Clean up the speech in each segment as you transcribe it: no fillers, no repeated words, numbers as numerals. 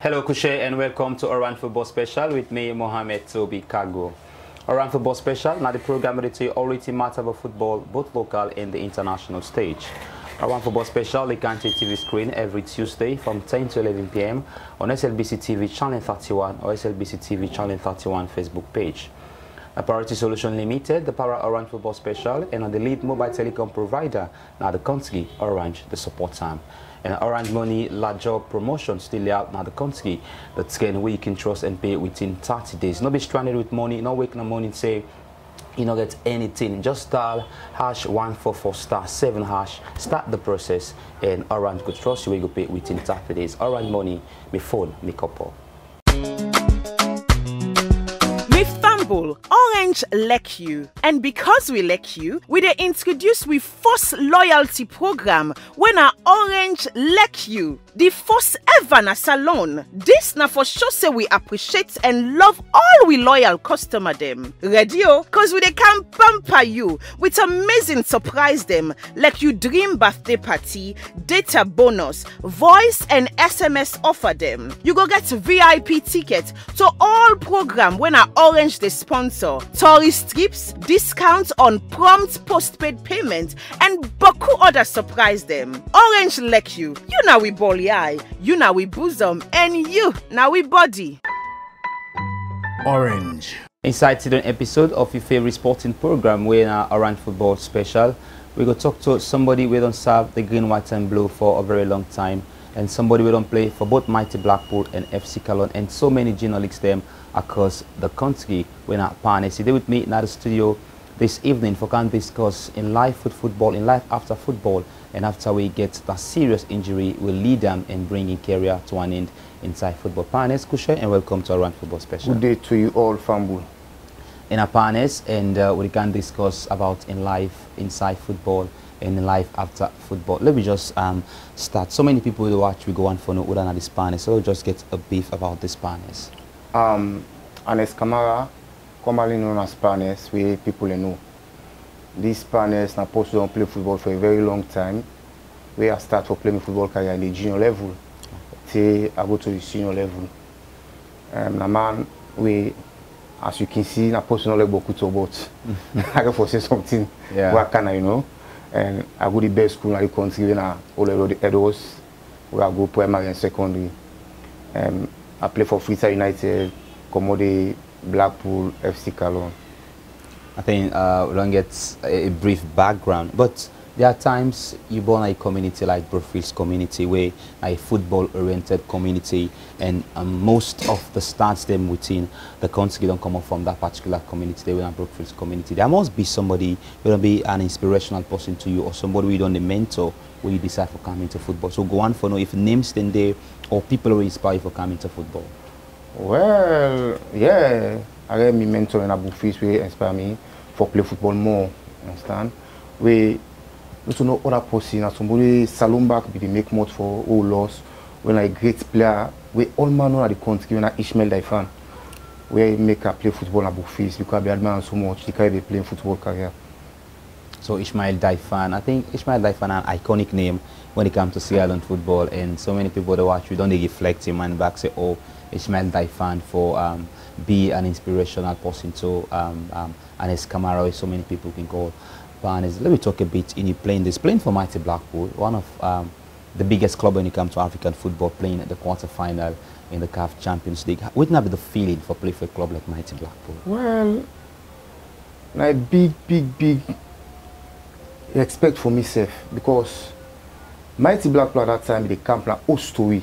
Hello Kushe and welcome to Oran Football Special with me Mohamed Tobi Kago. Oran Football Special, now the program that you already matter about football, both local and the international stage. Oran Football Special, the Kante TV screen every Tuesday from 10 to 11 p.m. on SLBC TV channel 31 or SLBC TV channel 31 Facebook page. A Priority Solution Limited, the Para Orange Football Special, and on the lead mobile telecom provider, now the country, Orange, the support arm. And Orange Money larger promotion still out now the country that's getting where you can trust and pay within 30 days. Not be stranded with money, not wake no money and say you don't get anything. Just dial #144*7#, start the process, and Orange could trust you where you pay within 30 days. Orange Money, me phone, me couple. Orange like you, and because we like you, we dey introduce we first loyalty program when our Orange like you, the first ever na salon. This na for sure say we appreciate and love all we loyal customer them. Ready oh, cause we dey can pamper you with amazing surprise them like you dream birthday party, data bonus, voice and SMS offer them. You go get VIP ticket to all program when our Orange dey sponsor, tourist trips, discounts on prompt postpaid payment, and boku other surprise them. Orange like you now we bally eye, you now we bosom, and you now we body. Orange. Inside today's episode of your favorite sporting program, we're in our Orange Football Special. We go talk to somebody we don't serve the green, white, and blue for a very long time, and somebody we don't play for both Mighty Blackpool and FC Cologne, and so many journalists them across the country. We're not partners. Today with me in the studio this evening for can discuss in life with football, in life after football, and after we get that serious injury will lead them in bringing career to an end inside football. Partners, Kushe, and welcome to Orange Football Special. Good day to you all, Fambu. In our partners, and we can discuss about in life inside football and in life after football. Let me just start. So many people will watch, we go on for no other than this partners, so we'll just get a brief about this partners. Anes Kamara, commonly known as Panes, we people know. These Panes na supposed to play football for a very long time. We have started for playing football career in the junior level. Till I go to the senior level. Na man, we, as you can see, na supposed to know beaucoup to about. I can say something. Yeah. What can I know? And I go to the best school in the country. Na all the Edos. We I go primary and secondary. I play for Freestyle United, Commode, Blackpool, FC Cologne. I think we don't get a brief background, but there are times you born a community like Brookfields community, where a football-oriented community, and most of the stars them within the country don't come up from that particular community. They will not Brookfields community. There must be somebody who will be an inspirational person to you, or somebody who don't mentor when you decide to come into football. So go on for know if names stand there or people will inspire you for coming to football. Well, yeah, I have my mentor in Brookfields will inspire me for play football more. Understand? We to know other person, somebody Salomback be the make mode for all loss. When a great player, we all man know at the country when Ishmael Daifan, where make a play football at Brookfields because I admire so much. He can be playing football career. So Ishmael Daifan, I think Ishmael Daifan an iconic name when it comes to Sierra Leone football, and so many people that watch, we don't reflect him and back say, oh, Ishmael Daifan for be an inspirational person to Anes Kamara, so many people can call. Let me talk a bit in you playing for Mighty Blackpool, one of the biggest club when it comes to African football, playing at the quarter-final in the CAF Champions League. Wouldn't have the feeling for play for a club like Mighty Blackpool? Well, like big respect for myself, because Mighty Blackpool at that time the camp like old story.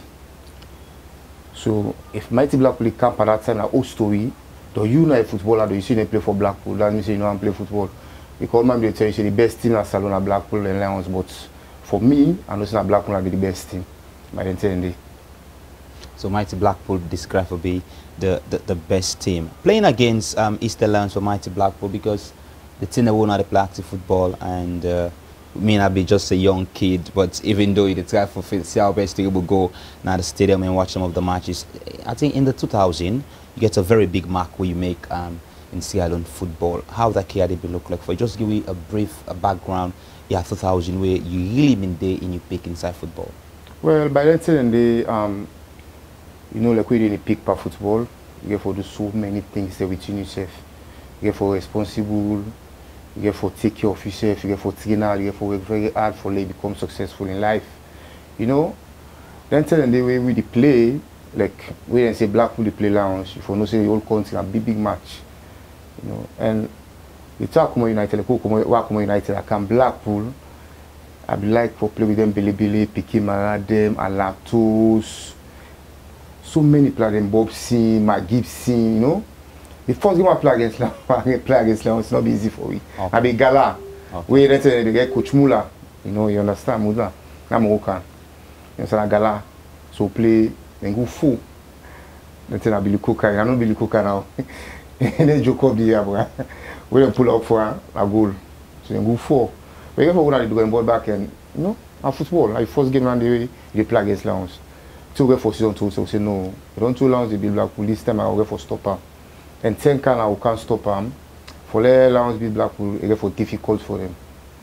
So if Mighty Blackpool camp at that time like old story, do you know a footballer, do you see them play for Blackpool? That means you know and play football. Because man they tell you say the best team at Salon at Blackpool and Lions, but for me, I know that Blackpool will be the best team by the end. So Mighty Blackpool described to be the best team. Playing against Easter Lions for Mighty Blackpool, because the team that won at the play active football, and may not be just a young kid, but even though you try for see how best you will go now the stadium and watch some of the matches. I think in the 2000 you get a very big mark where you make in Sierra Leone football. How that career did look like for you? Just give me a brief background. Yeah, 2000 where you really been there in your peak inside football. Well, by that time, You know, like we didn't pick for football, you get for do so many things there within yourself. You get for responsible, you get for take care of yourself, you get for train hard, you get for work very hard for like become successful in life. You know, then tell them the way we play, like we didn't say Blackpool they play lounge, if you know say the whole country a big match. You know, and we talk about United, like United, I can Blackpool. I be like for play with them Billy, Piqué Maradem, Alatos, so many players, them Bob Sin, Matt Gibson, you know. The first game I play against them, it's not be easy for me. Okay. I be Gala. Okay. We then they get Coach Mula, you know, you understand Mula. I'm Moroccan. You understand Gala. So play, then go full. Then I be Coca, I don't be Coca now. And then joke up the year, bro. We then pull up for a goal. So then go 4. But you go to the ball back and, you know, at football, like first game around the way, they play against Lions. So we go for season 2, so we say no. We don't 2 Lions, they beat Blackpool. This time I will go for stopper. And 10 can I can't stop them. For the Lions beat Blackpool, it get for difficult for them.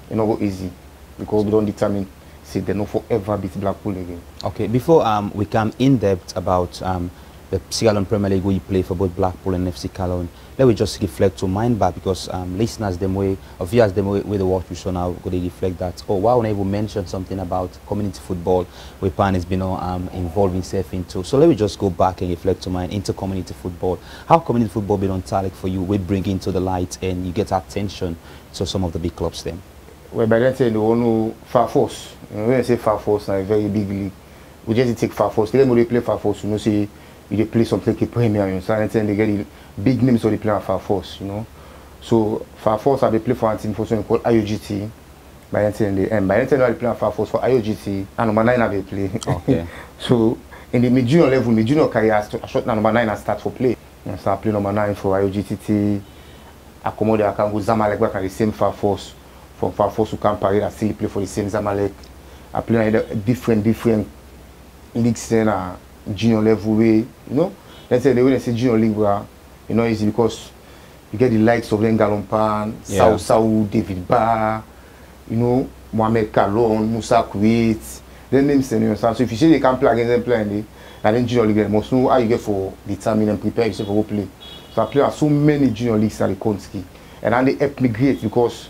It's not go easy. Because we don't determine, say they not forever beat Blackpool again. Okay, before we come in depth about the Sierra Leone Premier League where you play for both Blackpool and FC Cologne, let me just reflect to mind back because listeners them way, or viewers them way the watch we show now, go they reflect that, oh wow, I will mention something about community football where Pan has been involved himself into. So let me just go back and reflect to mind into community football. How community football been on target for you? We bring into the light and you get attention to some of the big clubs then. Well, by that time, they all know Far Force. You know, when I say Far Force, now a very big league. We just take Far Force. They play Far Force, you know, say, they play something like a Premier, you know, so and they get the big names of the play at Far Force, you know. So Far Force, they play for a team for something called IOGT. By that time, they play at Far Force for IOGT, and number 9 they play. Okay. So in the mid-junior level, mid-junior career, I shot number 9 and start for play. And start play number 9 for IOGT. I come out there, I can go Zamalek back at the same Far Force. From Far Force to Camp Paris, I still play for the same Zamalek. I play at different leagues then, junior level way, you know. Let's say when they say junior league, you know, easy because you get the likes of them Galompan, Sao, David Barr, you know, Mohamed Kalon, Musa Kuwait, then names you understand. So if you say they can't play against them playing, and then junior league, they must know how you get for determine and prepare yourself for play. So I play at so many junior leagues in the country, and then they help me great because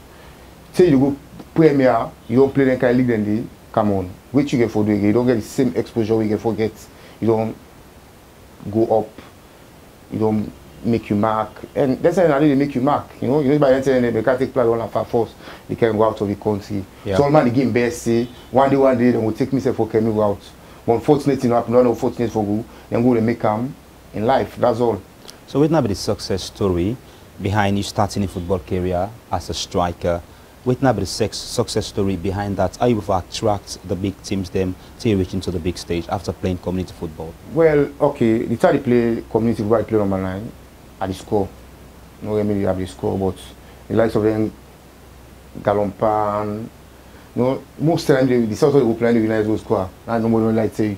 say you go Premier, you don't play that kind of league, then they come on. Which you get for doing, you don't get the same exposure you get for get. You don't go up, you don't make you mark, and that's why they make you mark. You know by that time they can't take players on Far Force, they can go out of the country. Yeah. So man, the game best say one day they will take me for can go out. But unfortunately, not unfortunate for go, then go to make them in life. That's all. So what now be the success story behind you starting a football career as a striker? What now be the success story behind that? How you attract the big teams them to reach into the big stage after playing community football? Well, okay, the time they play community football, I play number 9 at the score. No, I mean you have the score, but the likes of them Galompan, you know, most of the time the South they will play the United will score. I no more don't like say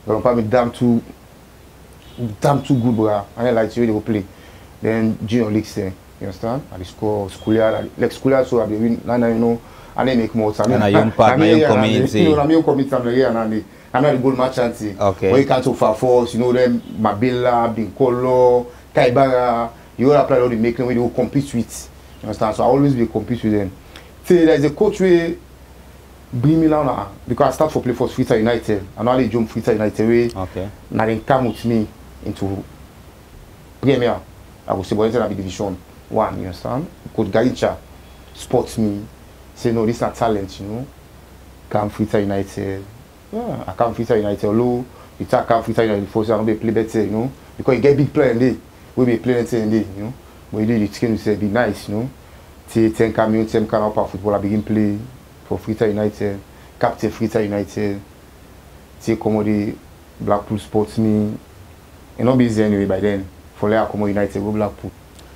Galompan be damn too good, bro. I don't like say they will play. Then junior leagues there. You understand? I score schoolyard, like schoolyard, so I be win. Now you know, and they make more. And a young part, my young community. You know, I'm young community. I'm here and I'm not the goal merchant. Okay. When you can't so Far Force, you know them, Mabila, Binkolo, Kaibara. You all apply all the making when you compete with. You understand? So I always be compete with them. See, there's a coach way bring me down now because I start for play for Freetown United. I know they jump Freetown United way. Okay. Now they come with me into Premier. I will say, but I be Division 1, you understand? Coach Gaicha spots me, say no, this is not talent, you know. Come Freetown United. Yeah, I come Freetown United. Although you talk come Freetown United before, so I don't be play better, you know. Because you get big player in there, we be playing in there, you know. But you do the team, you say be nice, you know. Say 10 camion, 10 can up football, I begin play for Freetown United, captain Freetown United. Say come Blackpool sports me. You know busy anyway by then. For Como United, go Blackpool.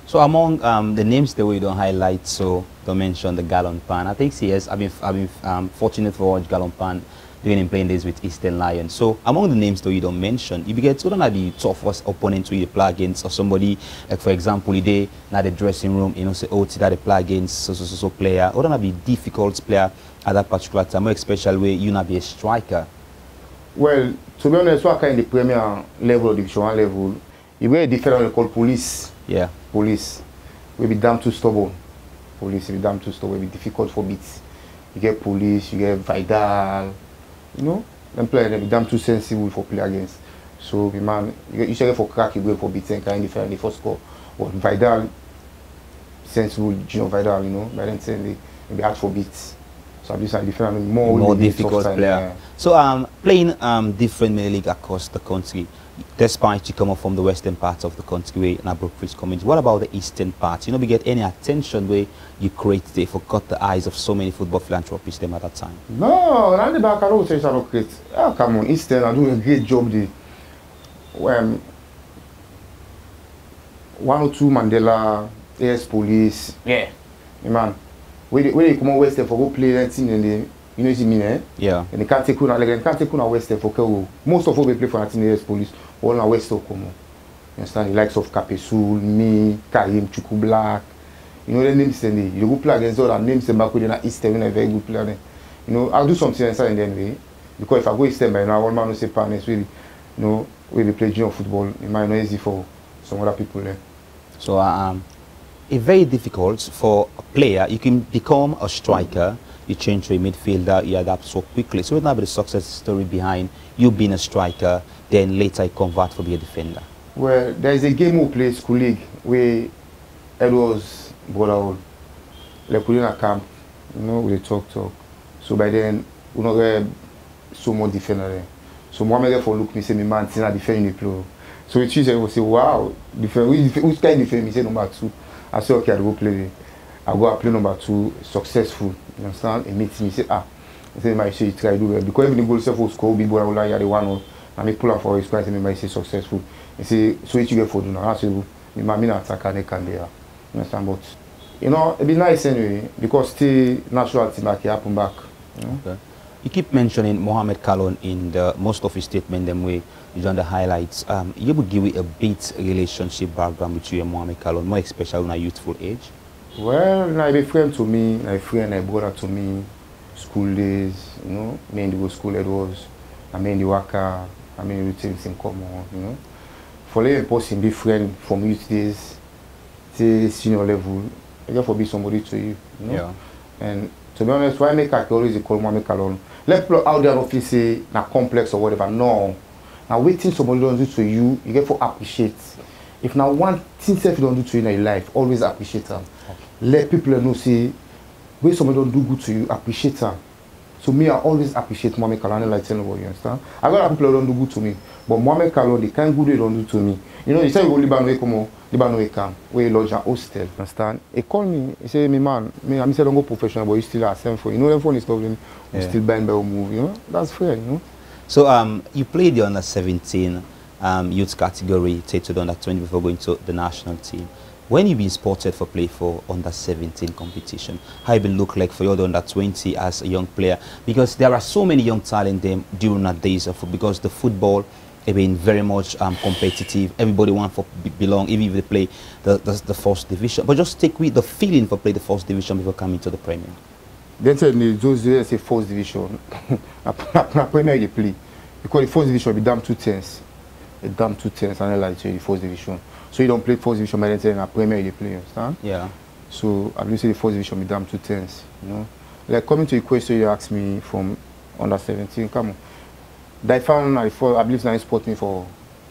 So among the names that we don't highlight, so don't mention the Galompan. I think yes, I've been fortunate to watch Galompan doing and playing this with Eastern Lions. So among the names that you don't mention, if you get to the toughest opponent you play against, or somebody like for example, they now the dressing room, you know, say oh, that they play against so player, or not be difficult player at that particular time, especially where you not be a striker. Well, To be honest, what kind of the Premier level or Division 1 level, it's very different than called police. Yeah. Police. We be damn too stubborn. Police, be damn too stubborn. It be difficult for beats. You get police, you get Vidal. You know, them players they be damn too sensible for play against. So, man, you should get for crack, you go for beats and kind of different the first score. But Vidal, sensible, Gino Vidal, you know, by then saying they be hard for beats. So I'm just like different, more difficult player. Yeah. So playing different Premier League across the country, despite you come up from the western part of the country where Nabrook is coming, what about the eastern part? You know, we get any attention where you create, they forgot the eyes of so many football philanthropists them at that time? No, not the back, I don't say it's not great. Oh, come on, Eastern are doing a great job there. When 102 Mandela, AS Police, yeah, man. When they come on Western for go play that team and they, you know what I mean, eh? Yeah. And they can't take on, like, they can't take on Western for Kewo. Most of them play for that team, AS Police, all on Western come on. You understand? The likes of Kapesul, me, Karim, Chuku Black. You know the names then you go play against all the names and back with the Eastern when a very good player then. You know, I'll do something inside in the anyway. Because if I go Eastern by now, one man will say partners really, you know, when they play junior football, it might not easy for some other people there. So it's very difficult for a player. You can become a striker, you change to a midfielder, you adapt so quickly. So what about the success story behind you being a striker, then later you convert to be a defender? Well, there is a game we play school league where Edwards brother like put in a camp, you know, we talk. So by then we not get so much defender there. So Mohamed for look me say me man Tina defend the play. So it is I say wow, defend which kind defend me say number 2. I say okay, I go play. I go play number 2, successful. You understand? He meets me, say I say my say try do well because even the goal self will score big boy like you the one and me pull up for his price and me say successful. He say so what you get for do now? I say me man me attack and they can there. You understand? But you know, it be nice anyway because still national team back happen back. You know? Okay. You keep mentioning Mohamed Kalon in the most of his statement them way you done the highlights. You would give it a bit relationship background with you and Mohamed Kalon, more especially in a youthful age? Well, I be friend to me, I friend, I brother to me, school days, you know, me and the go school Edwards, I mean the worker, I mean routines in common, you know. For the person be friend from youth days to senior level, I got to be somebody to you, you know. Yeah. And to be honest, why make I always call Mohamed Kalon? Let people out there not feel say na complex or whatever. No. Now waiting somebody don't do to you, you get to appreciate. If now one thing self you don't do to you in your life, always appreciate them. Okay. Let people know say when somebody don't do good to you, appreciate them. So me, I always appreciate Mohamed Kalon like telling what you understand. I got people don't do good to me, but Mohamed Kalon, the kind good they don't do to me. You know, you say you go Liban come on, Liban come, where lodge and hostel, understand? He call me, he say, me man, I say don't go professional, but you still are same for you know them phone is problem, you still buying by a move, you know? That's fair, you know. So you played the under 17 youth category, take to the under 20 before going to the national team. When you been spotted for play for under 17 competition, how it been look like for your under 20 as a young player? Because there are so many young talent them during that days of because the football it been very much competitive. Everybody want to belong, even if they play the first division. But just take with the feeling for play the first division before coming to the Premier. Then tell me those days say first division. Na Premier they play because the first division be damn 2 tenths. A damn 2 tenths and like the first division. So you don't play first division, but then say na Premier they play, understand? Yeah. So I believe say the first division be damn 2 tenths, you know. Like coming to the question you asked me from under 17, come on. I found I believe now spot me for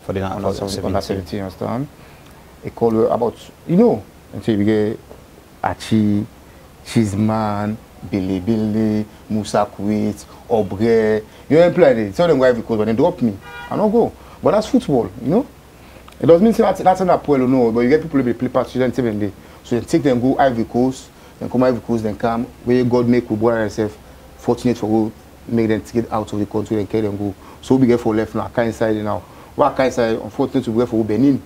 the under 17, understand? They call you about you know until you get Achi, Cheeseman, Billy, Musa Kuwait, Obre. You don't play it. Tell them why because when they drop me, I don't go. But that's football, you know. It doesn't mean that's an appoil no, but you get people who play partizan 7 days. So they take them go Ivory Coast, then come Ivory Coast, then come where God make we born ourselves fortunate for go make them get out of the country and carry them go. So we get for left now, kind side now. What kind side unfortunately we get for Benin.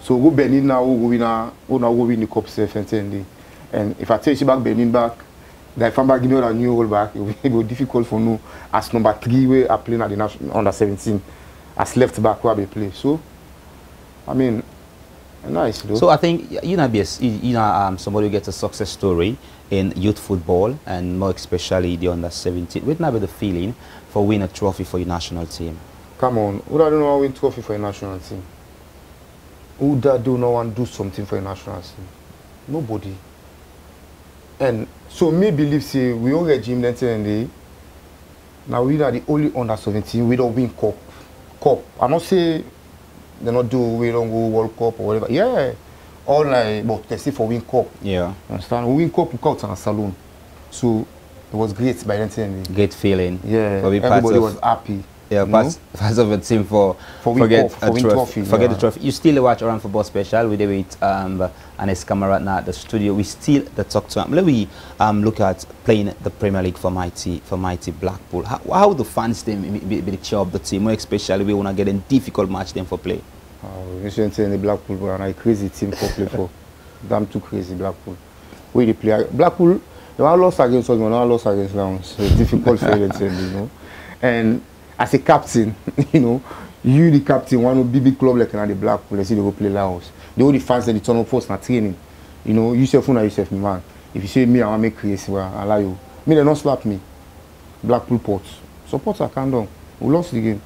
So go Benin now, we go win the cup safe and if I take you back Benin back, if I'm back give you a new role back, it will be difficult for no as number 3 where I play at the national under 17 as left back where I play. So I mean nice though. So I think you know somebody who gets a success story in youth football and more especially the under 17. What now be the feeling for winning a trophy for your national team? Come on, who that don't want to win trophy for a national team? Who that do not want to do something for a national team? Nobody. And so me believe say we all regime then now we are the only under 17 we don't win cup. I not say they not do we don't go World Cup or whatever. Yeah. All like but they still for win cup. Yeah. Understand? We win cup we cut on a saloon. So it was great by then. Great feeling. Yeah. Everybody was happy. Yeah, part of the team for forget the trophy. You still watch Oran Football Special. We did with Anes Cameron at the studio. We still talk to him. Let me look at playing the Premier League for mighty Blackpool. How the fans them be the cheer of the team, more especially we wanna get a difficult match them for play. You shouldn't say the Blackpool, but a crazy team for play for. Damn too crazy Blackpool. We the play Blackpool. They are lost against us, but not lost against them. So it's difficult for them, you know. And as a captain, you know, you the captain, one of big club like the Blackpool, let's see they go play Laos. The only fans that they turn up first na training. You know, you yourself me man. If you say me, I want to make crazy, well, I allow you. Me, they don't slap me. Blackpool Ports. Support I can't do. We lost the game.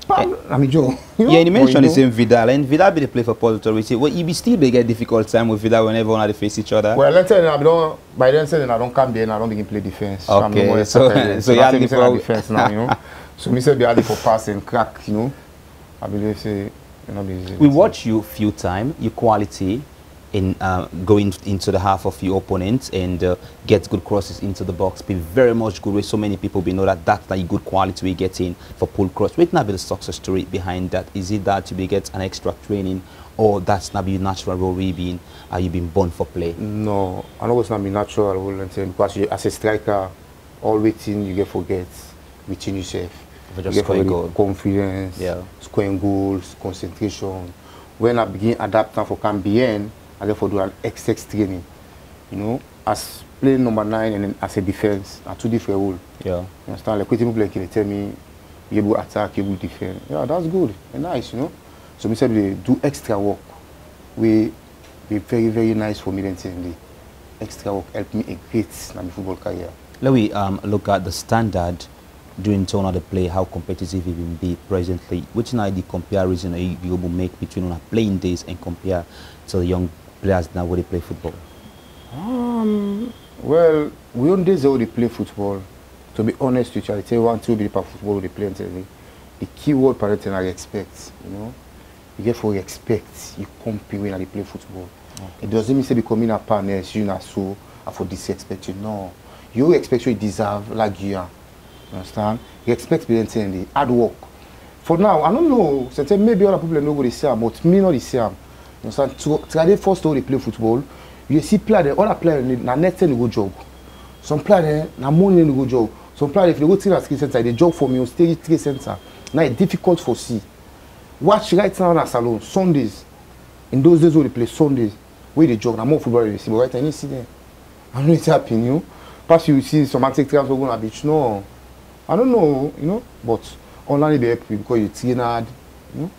I mean, Joe. You know? Yeah, you mentioned the same Vidal, and Vidal be the play for Port Authority. Well, you be still be get difficult time with Vidal whenever one they face each other. Well, let's say by then I don't come there and I don't begin play defense. Okay, so you have the defense now, you know. So me say be ready for pass and crack, you know. I believe say you know be. We watch you few times, your quality in going into the half of your opponent and get good crosses into the box. Be very much good with so many people. We know that's the good quality we get in for pull cross. What not be the success story behind that? Is it that you get an extra training, or that's not be your natural role? You been born for play? No, I know it's not be natural role because you, as a striker, all waiting you get forget within yourself. You get forget confidence, yeah, scoring goals, concentration. When I begin adapting for Cambien, I therefore do an XX training, you know, as playing number 9 and then as a defense, are two different roles. Yeah. You understand? Like when people like they tell me, you will attack, you will defend. Yeah, that's good and nice, you know. So me say they do extra work. We be very, very nice for me then the extra work help me a great in my football career. Let me look at the standard during turn of the play, how competitive it will be presently. Which now the comparison you will make between on playing days and compare to the young players now where they play football? Well, we on days where they play football. To be honest with you, I tell you 1, 2 be the football they play until the key word parenting I expect, you know. You get for respect, you compete when they play football. Okay. It doesn't mean say becoming a partner, you know, so for disrespect you. No. You expect what you deserve like you are. You understand? You expect to be the hard work. For now, I don't know, maybe other people know what they say, but me not the same. You understand? To the first time they play football, you see players, all the players na net ten go jog. Some players na morning go jog. Some players if they go to the skill center, they jog for me on stage 3 center. Now it's difficult for see. Watch right now na salon Sundays. In those days when they play Sundays, where they jog, na more football they see, but right now you see them. I don't know it's happening, you know. Perhaps you see some active transfer going on the beach. No. I don't know, you know, but online they help you because you train hard, you know.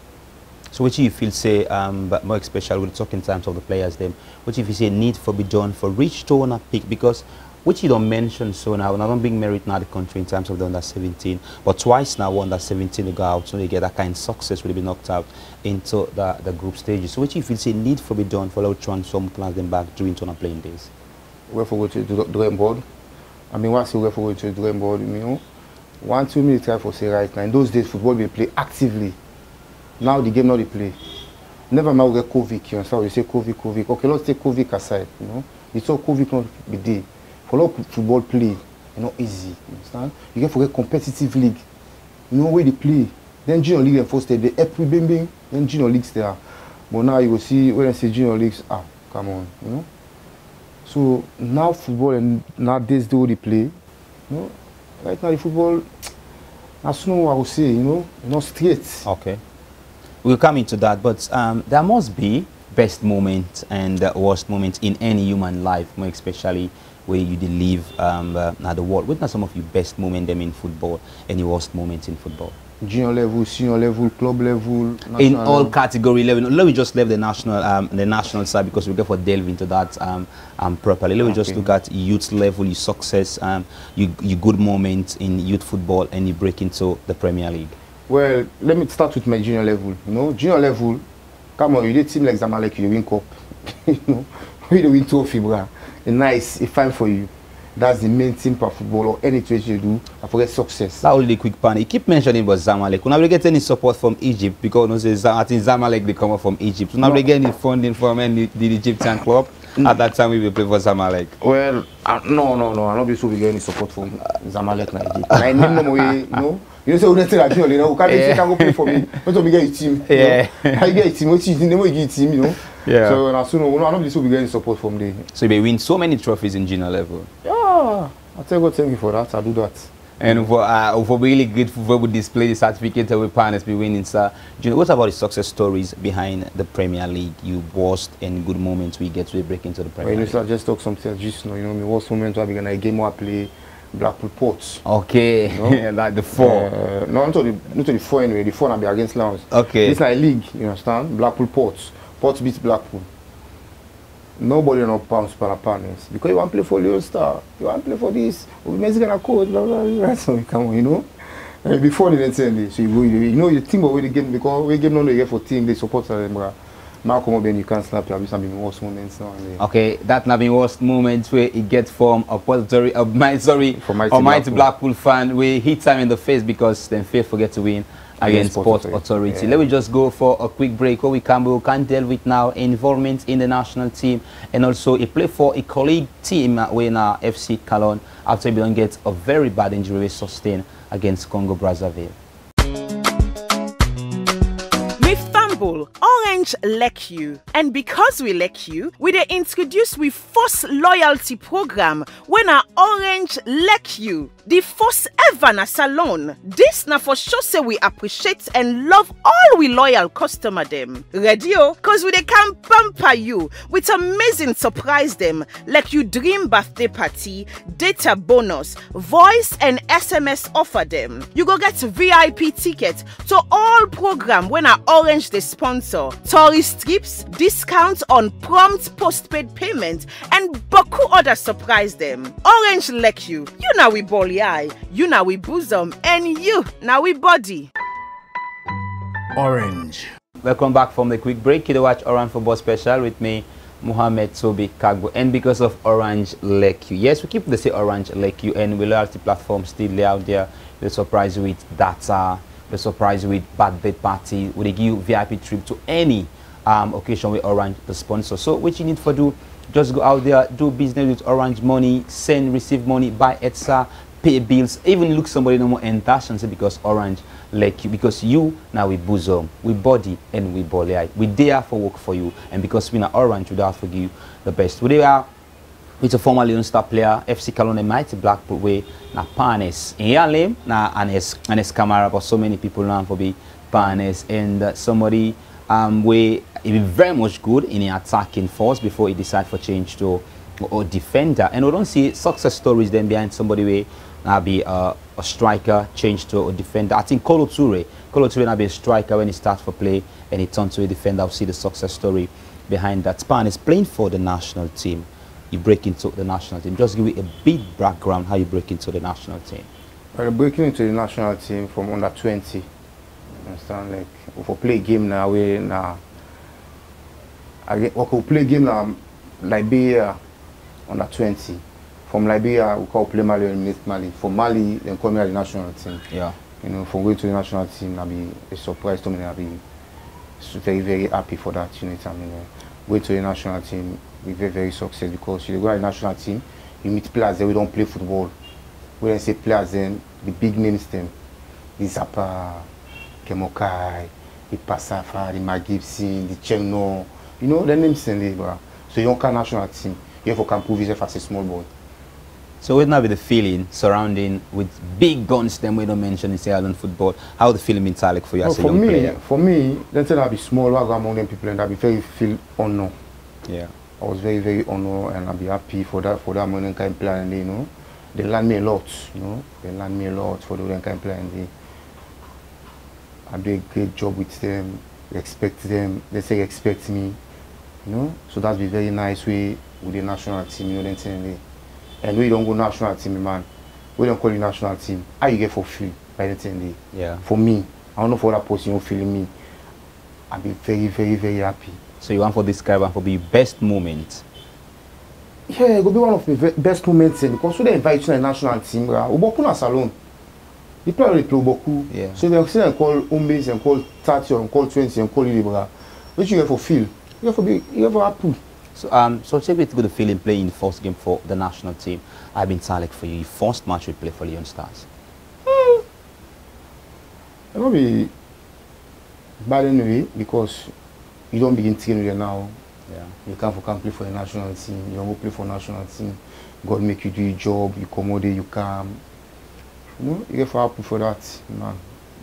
So what do you feel say, but more especially with the talking times of the players them, what if you say need for be done for reach to on a peak, because which you don't mention so now, and I don't bring merit now the country in terms of the under 17, but twice now under 17 they go out, so they get that kind of success will be knocked out into the group stages. So what you feel say need for be done for allowed transform plans them back during tournament playing days? Where for go to the drawing board? I mean, what's where for go to the drawing board, you know? 1, 2 minutes try for say right now. In those days, football they play actively. Now the game not they play. Never mind we get COVID, you understand? You say COVID. Okay, let's take COVID aside, you know. It's all COVID not be there. For a lot of football play, you know, easy. You understand? You get for a competitive league. You know where they play. Then junior league and first step, they every bing, then junior leagues there. But now you will see when I say junior leagues, come on, you know. So now football and nowadays the way they play, you know. Right now the football, that's not what I would say, you know, not straight. Okay. We'll come into that, but there must be best moments and worst moments in any human life, more especially where you live now the world. What are some of your best moments them in football, any worst moments in football? Junior level, senior level, club level, in all level. Category level. Let me just leave the national side because we go for delve into that properly. Let me just look at youth level, your success, your good moments in youth football, and you break into the Premier League. Well, let me start with my junior level. You know, junior level, come on, you did team like Zamalek, you win cup. You know, you win trophy, bro. Nice, it's fine for you. That's the main thing for football or any trade you do. I forget success. That only quick pan. You keep mentioning about Zamalek. We never get any support from Egypt because I think Zamalek they come up from Egypt. We never get any funding from any the Egyptian club. At that time we will play for Zamalek. Well, no. I don't be sure we get any support from Zamalek and Egypt. I name them away, you know. You know, say we don't tell that you know, can't go play for me. Not to be get a team. Yeah. I get a team, which is never get a team, you know. Yeah. So I don't be sure we get any support from there. So you win so many trophies in junior level. Yeah. I tell God, thank you for that. I do that. And for really good football, we display the certificate that we partners be winning, sir. Do you know what about the success stories behind the Premier League? You worst and good moments we get to break into the Premier League. I just talk something just you know, my worst moment I began a game where I play Blackpool Ports. Okay, you know? Like the 4. No, not to the 4 anyway. The 4 will be against Lions. Okay. It's like league, you understand? Blackpool Ports. Ports beats Blackpool. Nobody not pounds for partners because you want to play for Leo Star, you want to play for this, we Mexican coach, blah blah blah. So come on, you know. And before they didn't send this, so you know the team away the game because we game no they get for team they support them. Malcolm Oben you can't snap. Have some worst moments now. Okay, that not been worst moments where it gets from a Mighty Blackpool fan we hit time in the face because then fail forget to win against Port Authority. Yeah. Let me just go for a quick break where we can deal with now involvement in the national team and also he play for a colleague team when FC Calon after he don't get a very bad injury sustained against Congo Brazzaville. Orange like you, and because we like you, we dey introduce we first loyalty program when our Orange like you, the first ever na salon. This na for sure say we appreciate and love all we loyal customer them. Ready oh? Cause we dey can pamper you with amazing surprise them like you dream birthday party, data bonus, voice and SMS offer them. You go get VIP ticket to all program when our Orange dey sponsor. Tourist trips, discounts on prompt postpaid payment, and boku other surprise them. Orange like you now we bally eye, you now we bosom, and you now we body. Orange. Welcome back from the quick break. You watch Orange Football Special with me, Mohamed Toby Kagbo, and because of Orange like you. Yes, we keep the say Orange like you, and we loyalty platform still out there. They surprise you with data. They surprise you with birthday party. We give you VIP trip to any occasion with Orange the sponsor. So what you need to do, just go out there, do business with Orange Money, send, receive money, buy ETSA, pay bills, even look somebody no more and dash and say because Orange like you, because you now we bosom, we body and we body. We there for work for you, and because we are Orange, we there for you the best. We are with a former Leon Star player, FC Calon and Mighty Blackpool way na Panes. In your name, na Anes Camara, but so many people know for be Panes, and somebody way he be very much good in the attacking force before he decide for change to a defender. And we don't see success stories then behind somebody way now be a striker change to a defender. I think Kolo Toure now be a striker when he starts for play and he turns to a defender. I'll see the success story behind that. Panes playing for the national team. You break into the national team. Just give me a big background how you break into the national team. Well, breaking into the national team from under 20. You understand? Like if we play a game now, we could play a game now Liberia under 20. From Liberia we can play Mali and eliminate Mali. From Mali then come here the national team. Yeah. You know, from going to the national team I'll be a surprise to me. I'll be very, very happy for that, you know what I mean? Going to the national team we very, very successful because you go to the national team, you meet players that we don't play football. When I say players then, the big names them, the Zappa, Kemokai, the Pasafa, the Mark Gibson, the Chengno, you know the names then bro. So you don't come national team, you have to prove yourself as a small boy. So what now be the feeling surrounding with big guns them we don't mention in Ireland football? How the feeling mentality for you as a young player? For me, then I'll be small, I'll go among them people and I'll be very feel honored. Yeah. I was very, very honored and I'll be happy for that moment kind of plan, you know. They learn me a lot, you know. They learn me a lot for the kind of plan. I do a great job with them, respect them, they say expect me, you know. So that's be very nice way with the national team, you know, then and we don't go national team, man. We don't call the national team. How you get fulfilled by the 10 day? Yeah. For me, I don't know for that person who feeling me. I'll be very, very, very happy. So you want for describe and for the best moment? Yeah, it will be one of the best moments because when they invite you to the national team, we work on a salon. The player will play beaucoup. Yeah. So they say and call home base and call 30 and call 20 and call Libra. Which you have for feel. You have for happy. So take me through the feeling playing the first game for the national team. I've been telling for you, your first match we play for Leon Stars. It won't be bad anyway because you don't begin training there now. Yeah. You can't play for the national team. You don't play for the national team. God make you do your job. You come out there, you come. You know, you get for happy for that, man.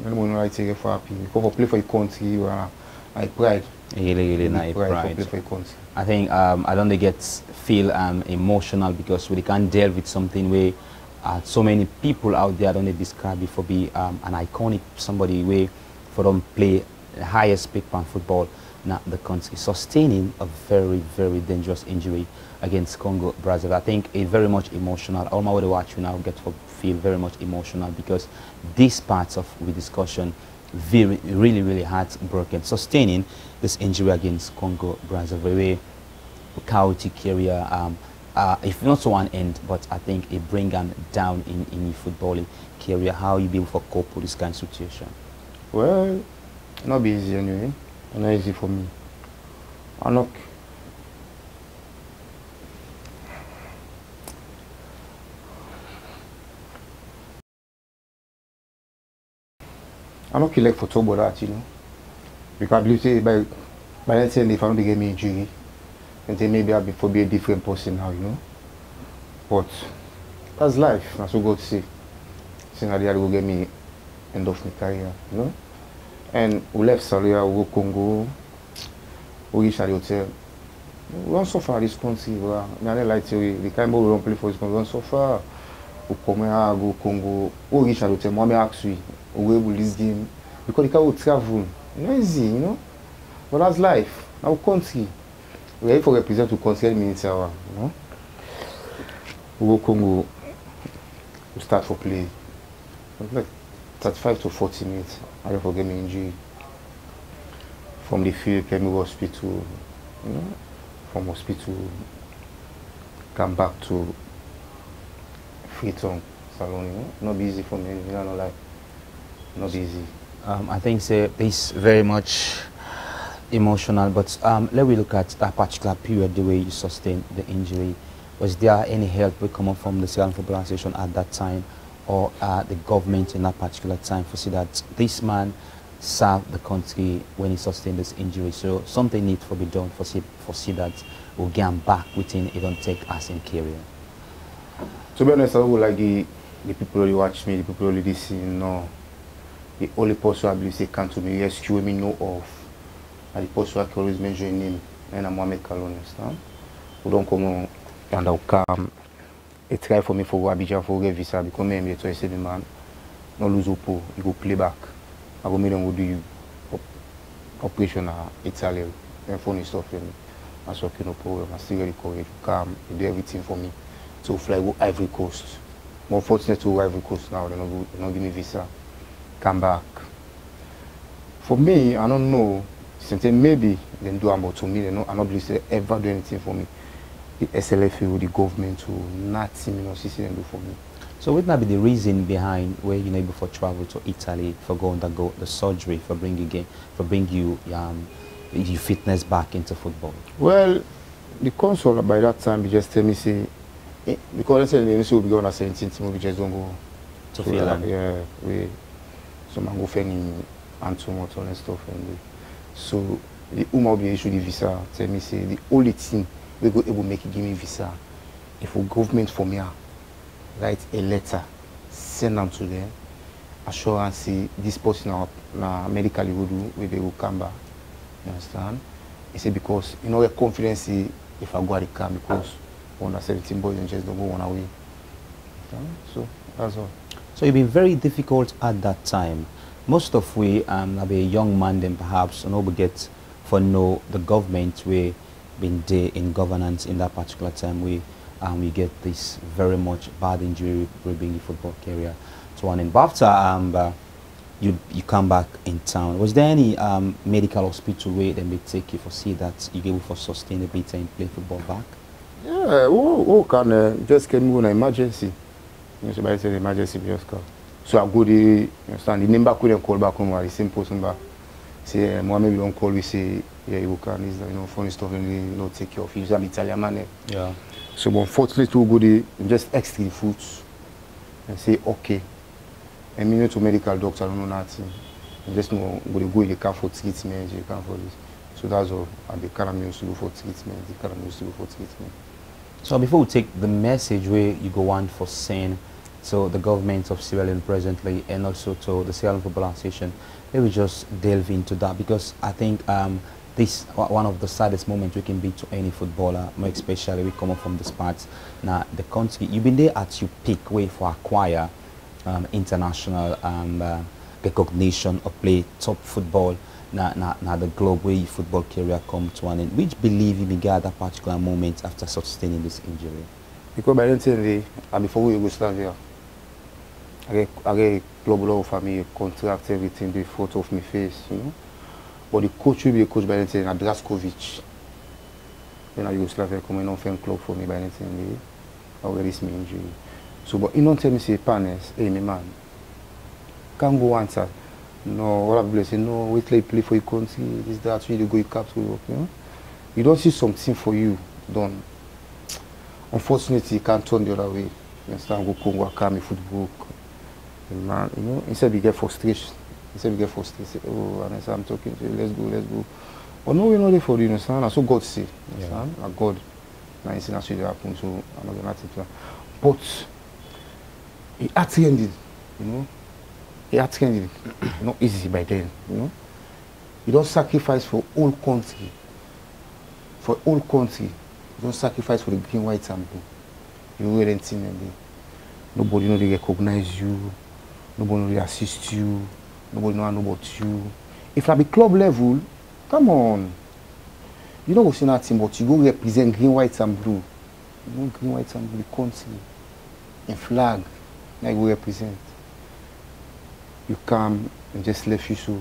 Anyone like to get for happy. Because for play for your country, I pride. Really nice pride. For play for your country. I think I don't feel emotional because we can't deal with something where so many people out there don't describe it for be an iconic somebody way for them play the highest peak pan football in the country, sustaining a very, very dangerous injury against Congo Brazil. I think it's very much emotional. All my way to watch you now get to feel very much emotional because these parts of the discussion really heartbroken. Sustaining this injury against Congo Brazil, very chaotic career. If not to one end, but I think it bring them down in your footballing career. How you be able to cope with this kind of situation? Well, not be easy anyway. Not easy for me. I'm not like for talk about that, you know. Because I believe say by that time if I don't get me injury, then maybe I'll be a different person now, you know. But that's life, that's what God say. Saying that they will get me end of my career, you know. And we left Salia, we go Congo, we reach at the hotel. We don't suffer this country, I don't like to the kind of we don't play for this country, we don't suffer. We come here, go Congo, we reach at the hotel, I ask you, we will this game. Because the car will travel. Not easy, you know. But that's life. Our country. We are here for represent to country minutes hour, you know. We go Congo, we start for play. Like 35 to 40 minutes. I don't forget my injury. From the field, came to hospital, you know. From hospital, come back to Freetown salon, you know. Not easy for me, you know, no lie. Not easy. I think it's very much emotional, but let me look at that particular period, the way you sustained the injury. Was there any help coming from the Sierra Football Association at that time or the government in that particular time for see that this man served the country when he sustained this injury? So something needs to be done for see that we'll get him back within it don't take us in career. To be honest, I would like the people who watch me, the people who listen, no. The only person I believe say come to me rescue me know of. And the person I can always mention him, and I'm Mohamed Kalon, understand? We don't come on and I'll come. It try for me for go Abidjan for get visa because me here to say the man, no lose hope, you go play back. I go make them go do you operation Italy and funny stuff and that's okay, no problem. I still get the courage to come, you do everything for me. To fly go Ivory Coast. More fortunate to go Ivory Coast now, they don't give me visa. Come back. For me, I don't know. Something maybe they do about to me. I don't believe they ever do anything for me. The SLFA, the government, nothing, you know, see them do for me. So what might be the reason behind where you're able to travel to Italy for go undergo the surgery for bring you your fitness back into football? Well, the console by that time they just tell me say because they say we'll be going at 17, we just don't go to Finland. Yeah, so I go finding Antomoto and stuff and so the will be issue the visa tell me say the only thing we go able make it give me visa if a government for me write a letter send them to them assurance say this person now medically will do where they will come back. You understand? He said because you know the confidence if I go at the car because under 17 boys and just don't go one away. So that's all. So it been very difficult at that time. Most of we have a young man then perhaps and we get for know the government we been there in governance in that particular time we get this very much bad injury bringing the football career to an end. But after you come back in town. Was there any medical hospital where they may take you for see that you able for sustainability and play football back? Yeah, who can just came in an emergency. You know, by the emergency just come. So I go there, you understand, the number couldn't call back home, the same person back. Say, Mohamed, we don't call, we say, yeah, you can, you know, funny stuff, and you know, take care of you. He's an Italian man. Yeah. So, but unfortunately, we go there, just extra the foods, and say, okay. And me not to medical doctor, I don't know nothing. I just know, go in the car for treatment, you can for this. So that's all. And the car used to go for treatment, the car used to go for treatment. So before we take the message where you go on for saying to the government of Sierra Leone presently and also to the Sierra Leone Football Association, maybe we just delve into that, because I think this one of the saddest moments we can be to any footballer, more especially we come up from this part. Now the country, you've been there at your peak way for acquire international recognition or play top football. Now the globe where your football career come to an end. Which believe you began at that particular moment after sustaining this injury? Because by then time, before Yugoslavia, I get a club law for me, contract, everything, the photo of my face, you know. But the coach will be a coach by then time, Draskovic. Then Yugoslavia coming on fan club for me by then time, I will release my injury. So, but you don't tell me, say, partners, hey, my man, can't go answer. No, what I'm say, no, wait till you play for your country, this, that, you go, you capture, you know. You don't see something for you done. Unfortunately, you can't turn the other way. You understand? Go Congo, Akami, football. Man, you know, instead we get frustration. Say, oh, and I say, I'm talking to you, let's go. But no, we're not there for you, you understand? And so God say, you understand? Yeah. God, now you see that's what happen, so I'm not going to take that. But it attended, you know. It attended, not easy by then, you know. You don't sacrifice for whole country. For whole country. You don't sacrifice for the green, white, and blue. You will anything there. Nobody know they recognize you. Nobody know they assist you. Nobody know about you. If at the club level, come on. You don't go see nothing, but you go represent green, white, and blue. You know green, white, and blue, the country. In flag, now you go represent. You come and just left you so.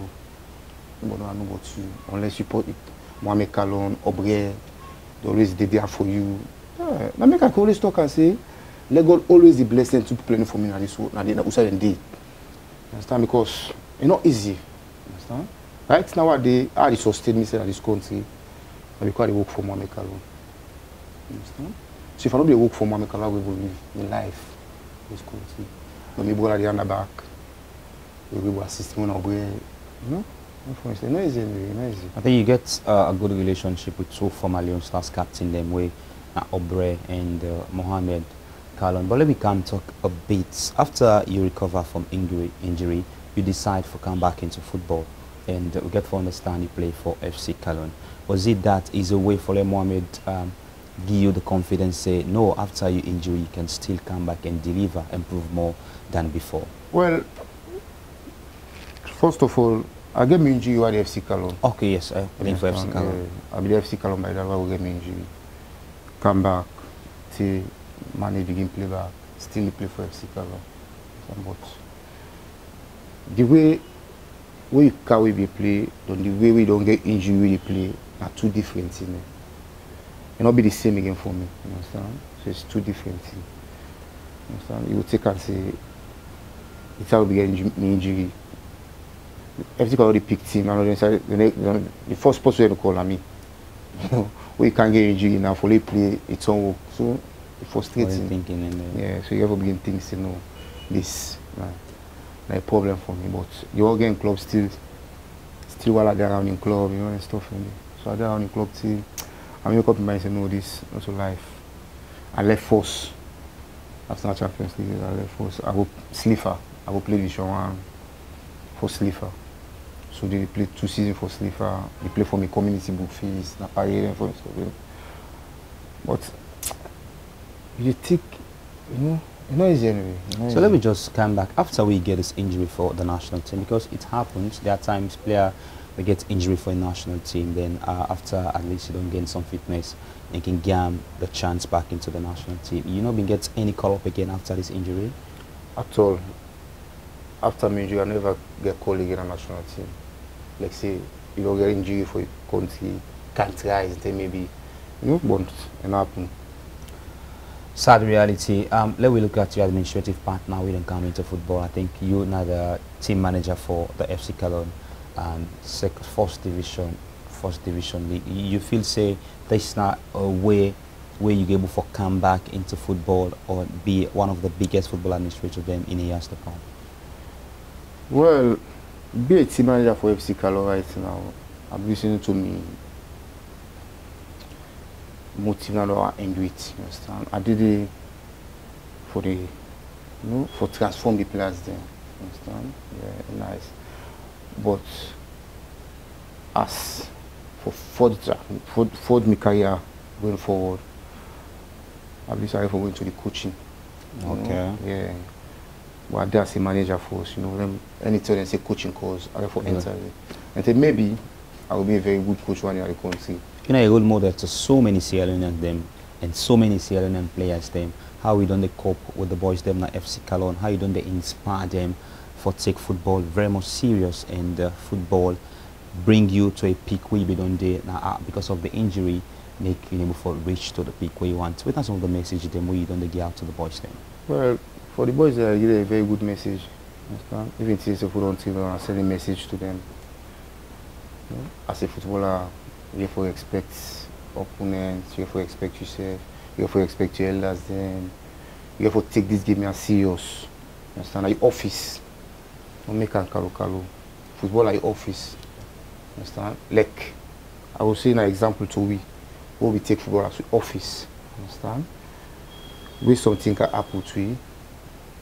Nobody know about you. Unless you put it, Mohamed Kalon, Obré, they always there for you. Yeah. Now make I always talk and say, let God always be blessing to people for me and this work, and day. Understand? Because it's not easy. Understand? Right nowadays, I sustain myself in this country because I work for Mohamed Kalon. Understand? So if I don't work for Mohamed Kalon, I will live my life in this country. But my brother at the back, we will assist me on Obré, you know? It's not easy, not easy. I think you get a good relationship with two former Leon Stars captain them way, Obré and Mohamed Kalon. But let me come talk a bit. After you recover from injury, you decide to come back into football, and we get to understand you play for FC Kalon. Was it that is a way for Mohamed give you the confidence, say no, after your injury you can still come back and deliver, improve more than before? Well, first of all, I get me injury at the FC Kalon. Okay, yes, I playing for FC Kalon. I be the FC Kalon by that I will get me injury. Come back, till manage begin play back, still play for FC Kalon. But the way we carry we play, and the way we don't get injury we play are two different things. It not be the same again for me. You understand? So it's two different things. You understand? You will take and say, it's how we get injury. Everything already picked him, and the first person to call on me. We can't get injury now for they play its own work. So it's frustrating. Yeah, so you ever begin things, you know, this like a problem for me. But the Organ club still while they're around in club, you know, and stuff. So they're around in club till I wake up in mind and say, no, this not so life. I left Force after Champions League. I left Force. I go Slipher. I go play Division 1 for Slipher. So they played 2 seasons for Slipher. They play for me community book fees, na parade for stuff. But you think, you know, it's not easy anyway. So let me just come back after we get this injury for the national team, because it happens. There are times player they get injury for a national team, then after at least you don't gain some fitness, you can get the chance back into the national team. You know, been get any call up again after this injury? At all. after my injury, I never get called again on national team. Like say, you don't get injury for your country, can't try, then maybe, you know, but it happen. Sad reality. Let me look at your administrative part now. We don't come into football. I think you're now the team manager for the FC Cologne, first division league. You feel say there's not a way where you able to come back into football or be one of the biggest football administrators then in the years to come? Well, be a team manager for FC Cologne right now. I'm listening to me. Motivation and do it, you understand? I did it for the, you know, for transform the players then, you understand? Yeah, nice. But as for my career going forward, I've decided for going to the coaching. Okay. Know? Yeah. But that's a manager for us, you know. Them anytime they say coaching course, I for enter it. And then maybe I will be a very good coach one year I can see. You know, a role model to so many Sierra Leoneans them and so many Sierra Leonean players them. How we don't they cope with the boys them like FC Cologne? How you don't they inspire them for take football very much serious and football bring you to a peak where you don't they because of the injury make you able to reach to the peak where you want. What are some of the messages them where you don't they get out to the boys them? Well, for the boys, I give a very good message. Understand? Even if you don't even send a message to them. You know, as a footballer, you have to expect opponents, you have to expect yourself, you have to expect your elders then. You have to take this game as serious. You understand? Like office. Don't make a kalu. Football like office. You understand? Like, I will say an example to we. Where we take football as office. You understand? Where something can happen to you.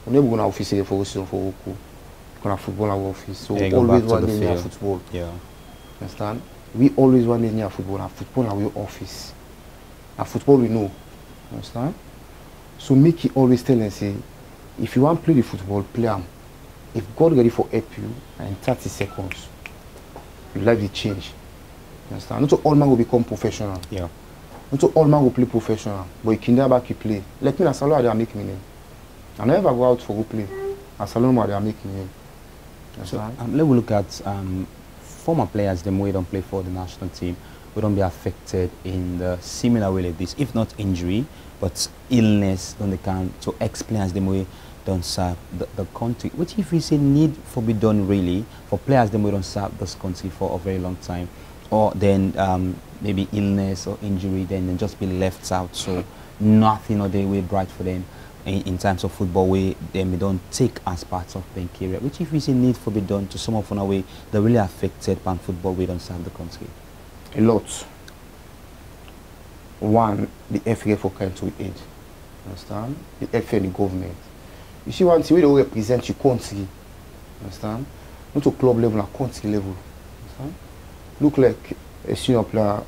We're never going to office here for us for Oku. We're going to football our office. So yeah, always want to near football. Yeah. Understand? We always want to near football and football our office. And football we know. Understand? So make it always tell and say, if you want to play the football, play them. If God ready for help you in 30 seconds, your life will change. You understand? Not all man will become professional. Yeah. Not all man will play professional. But you can never keep play. Like me, as a I make me name. I never go out for go play. As a long I make me name. So let me look at former players them we don't play for the national team. We don't be affected in the similar way like this, if not injury, but illness. Then they can to explain as them way don't serve the country. Which if we say need for be done really for players them we don't serve this country for a very long time, or then maybe illness or injury, then just be left out. So nothing or they way bright for them. In terms of football, we don't take as part of playing career, which if we say need for be done to some of our way, that really affected pan football, we don't serve the country. A lot. One, the FA for country aid. Understand? The FA and the government. You see one thing, we don't represent your country. Understand? Not to club level, at country level. Understand? Look like a senior player,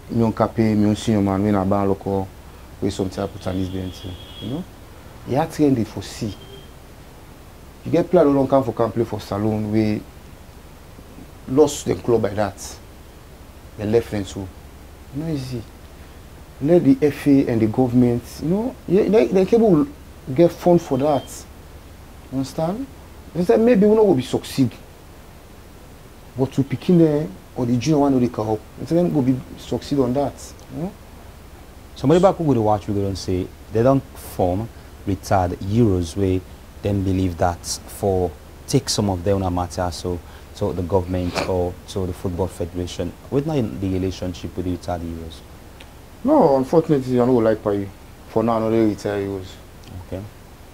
me on Cape, me on senior man, when I ban local, where some type of tennis bench. You know? You are trained for C. You get players who don't come for play for Salon, we lost the club by that. They left them so. You know, easy. Let the FA and the government, you know, they can get fund for that. You understand? They said maybe we will be succeed. But to picking there or the junior one or the car up, they will be succeed on that. You know? Somebody back who would watch, we don't say they don't form retired Euros where then believe that for take some of them on a matter so the government or to the football federation. What's not the relationship with the retired Euros? No, unfortunately I don't like pay. For now I don't retire Euros. Okay.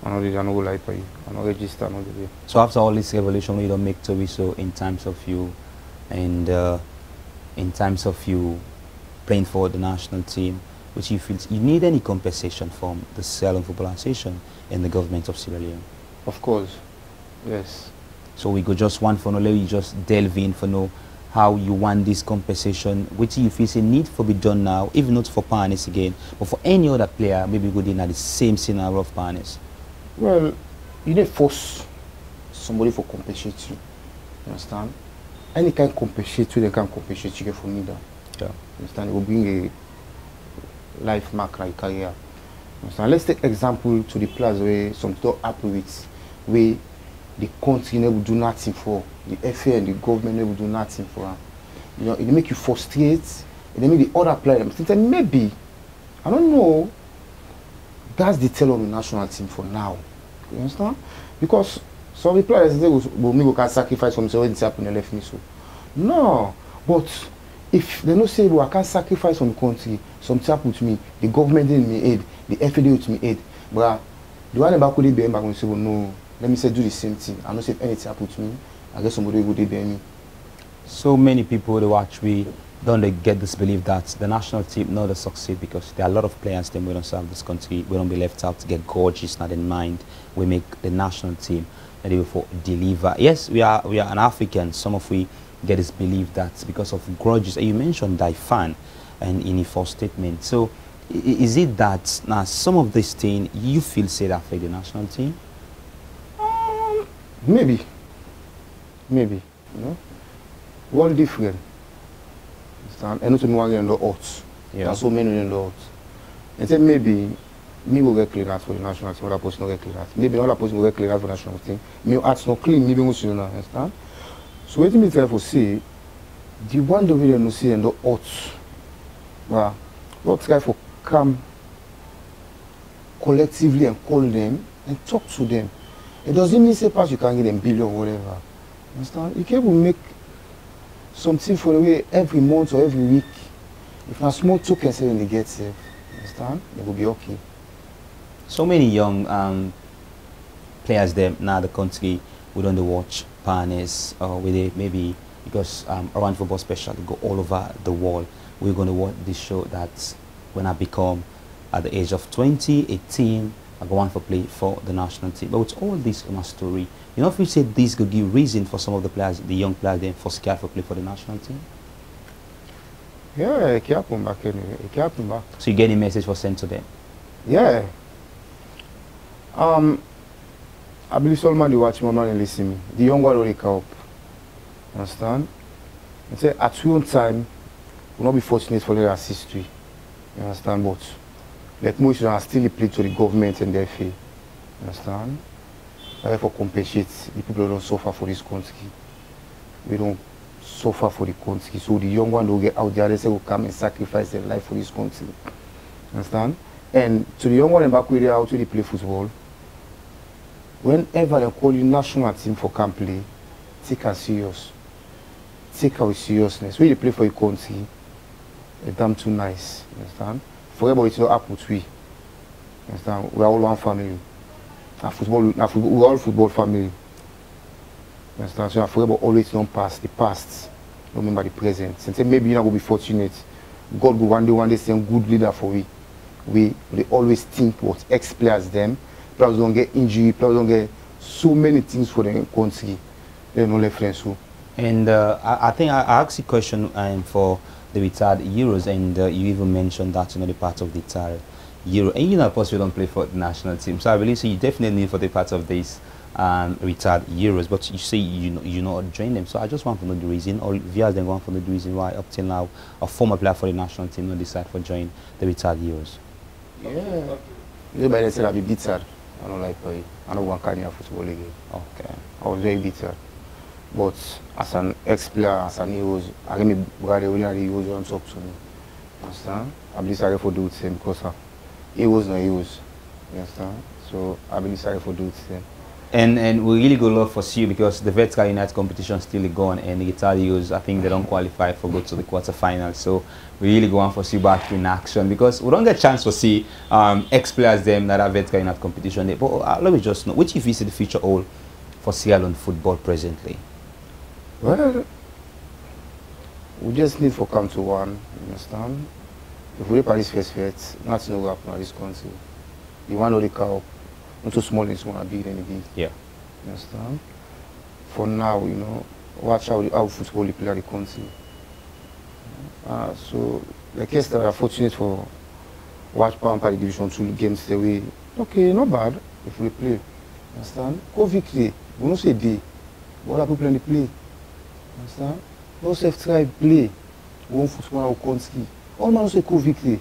I don't like pay. I don't register another day. So after all this revolution we don't make to so in times of you and in times of you playing for the national team, which you feel you need any compensation from the Sierra Leone Football Association and the government of Sierra Leone? Of course, yes. So we go just one for no, let you just delve in for know how you want this compensation, which you feel say need for be done now, even not for Parnes again, but for any other player, maybe good in the same scenario of Parnes. Well, you need force somebody for compensate you. You understand? Any kind of compensate you, they can compensate you for me that. Yeah. You understand? It will bring a life mark like career. Let's take example to the players where some talk happy with where the country never do nothing for, the FA and the government never do nothing for them. You know, it make you frustrate, it make the other players think maybe, I don't know, that's the tell of the national team for now. You understand? Because some of the players say, well, me can sacrifice for themselves when it's happening, left me so. No, but if they don't say, well, I can't sacrifice from the country, something happened to me, the government didn't me aid, the FA didn't me aid, but the one about could be back and say, well, no, let me say do the same thing. I don't say if anything happened to me, I guess somebody would be me. So many people they actually don't they get this belief that the national team not succeed because there are a lot of players then we don't serve this country, we don't be left out to get gorgeous, not in mind. We make the national team and they will deliver. Yes, we are an African, some of we get this belief that because of grudges, and you mentioned Daifan and in your first statement. So is it that now some of this thing you feel said affect the national team? Maybe, you know, one different. And not one in the odds. Yeah. There's so many in the odds. And then maybe me will get cleared for the national team, other person will get cleared. Maybe another person will get cleared for the national team. Me heart's not clean, maybe we should understand. So what me try to say, the one that we don't see in the odds, well, let's try to come collectively and call them and talk to them. It doesn't mean say pass you can get them billion or whatever. Understand? You can make something for the way every month or every week. If a small token say when they get safe, understand? They will be okay. So many young players there now the country we don't watch partners with it maybe because Around Football Special go all over the world. We're going to watch this show that when I become at the age of 20, 18, I go on for play for the national team. But with all this in my story, you know if we say this could give reason for some of the players, the young players then for scared for play for the national team? Yeah, it can happen back anyway. It can happen back. So you get a message for sent to them? Yeah. I believe all man they watch me, man and listen me. The young one will wake up. Understand? And say at one time we'll not be fortunate for their history. You understand? But let most are still play to the government and the FA. You understand? Therefore compensate the people who don't suffer for this country. We don't suffer for the country. So the young one will get out there, they say will come and sacrifice their life for this country. Understand? And to the young one in back with how to play football, whenever they call you national team for camp play, take her serious. Take her with seriousness. When you play for your country, it's damn too nice. Understand? Forever it's not happen to we. Understand? We are all one family. We are all football family. Understand? So forever always don't pass the past. Don't remember the present. And say maybe you're not going to be fortunate. God will one day send good leader for we. We always think what ex-players them. Players don't get injury, players don't get so many things for the country. They don't left friends so. And I think I asked you a question for the retired Euros, and you even mentioned that the part of the retired Euro. And of course, you don't play for the national team, so I believe so you definitely need for the part of these retired Euros. But you say you not join them, so I just want to know the reason, or viewers then want to know the reason why up till now a former player for the national team not decide for join the retired Euros. Yeah. Everybody said I'll be bitter. I don't like it. I don't want Kenya football again. Okay. I was very bitter. But as an ex-player, as an Euros, I get me brother when the Euros don't talk to me. Understand? I believe sorry for do the same because Euros no Euros. You understand? So I believe sorry for do the same. And we really go love for you because the Vetscar United competition still going, and the Guitar Eagles, I think they don't qualify for go to the quarterfinals. So we really go on for you back in action because we don't get a chance to see ex-players them that are Vetscar United competition. But let me just know, which if you see the future all for Sierra Leone football presently? Well, we just need for come to one, you understand? If we play this first, nothing will happen in this country. You want to the cow. Not too small, it's want to big than big. Yeah. You understand? For now, you know, watch how football you play at the country. So, like yesterday, I'm fortunate for watch Pampa Division 2 games the way. Okay, not bad if we play. You understand? Go victory. We don't say day. What are people in the play? You understand? No self-try play. One football our country. All man say go victory. You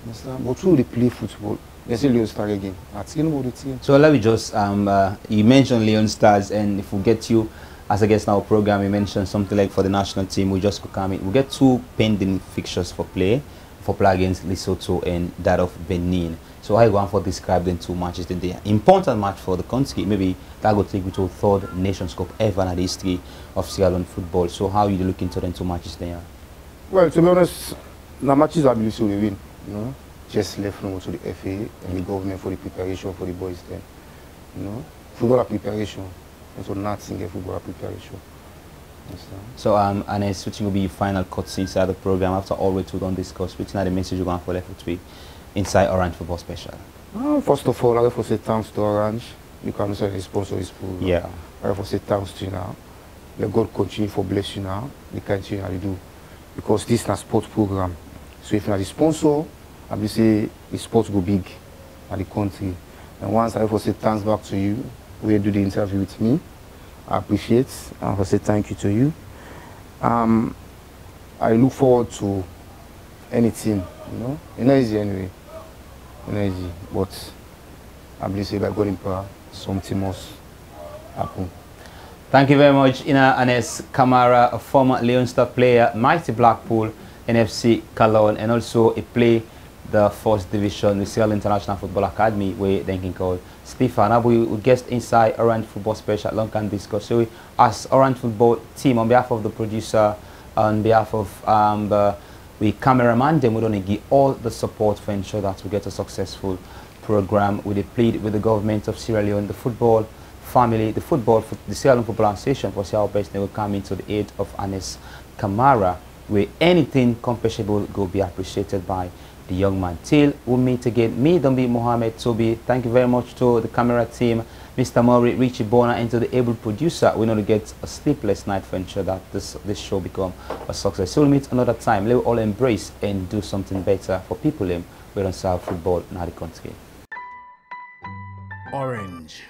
understand? But through they play football. They say Leon Stars again. I think about the team. So let me just, you mentioned Leon Stars, and if we get you as a guest in our program, you mentioned something like for the national team, we just could come in. We get 2 pending fixtures for play against Lesotho and that of Benin. So how you going for describe them 2 matches in there? Important match for the country. Maybe that will take you to 3rd Nations Cup ever in the history of Sierra Leone football. So how you look into them 2 matches there? Well, to be honest, the matches I believe we win. You know, just left now to the FA and the government for the preparation for the boys then. You know, football preparation. So nothing get football preparation. So and then switching will be your final cuts inside the program after all we don't discuss. Which are the message you're going for left to inside Orange Football Special? First of all, I have to say thanks to Orange because they sponsor this program. Yeah. I have to say thanks to you now. Let God continue for bless you now. The continue to do because this is a sports program. So if you're the sponsor, I will say the sports go big at the country. And once I have to say thanks back to you, who do the interview with me. I appreciate and I have to say thank you to you. I look forward to anything, you know. It's not easy anyway. It's not easy, but I believe say by God in power, something must happen. Thank you very much, Ina Anes Kamara, a former Leon Star player, Mighty Blackpool, NFC Cologne, and also a play the 1st division with Sierra Leone International Football Academy, where they can call Stefan. Now we guest inside Orange Football Special long can discuss. So as Orange Football team, on behalf of the producer, on behalf of the cameraman, then we're going to give all the support for ensure that we get a successful program. We plead with the government of Sierra Leone, the football family, the Sierra Leone Football Association for Sierra Best, they will come into the aid of Anes Kamara, where anything compensable will be appreciated by the young man. Till we meet again, me, Dombi Mohamed Toby. Thank you very much to the camera team, Mr. Maury, Richie Bona, and to the able producer. We know to get a sleepless night for ensure that this show become a success. So we'll meet another time. Let's all embrace and do something better for people who don't serve football in the country. Orange.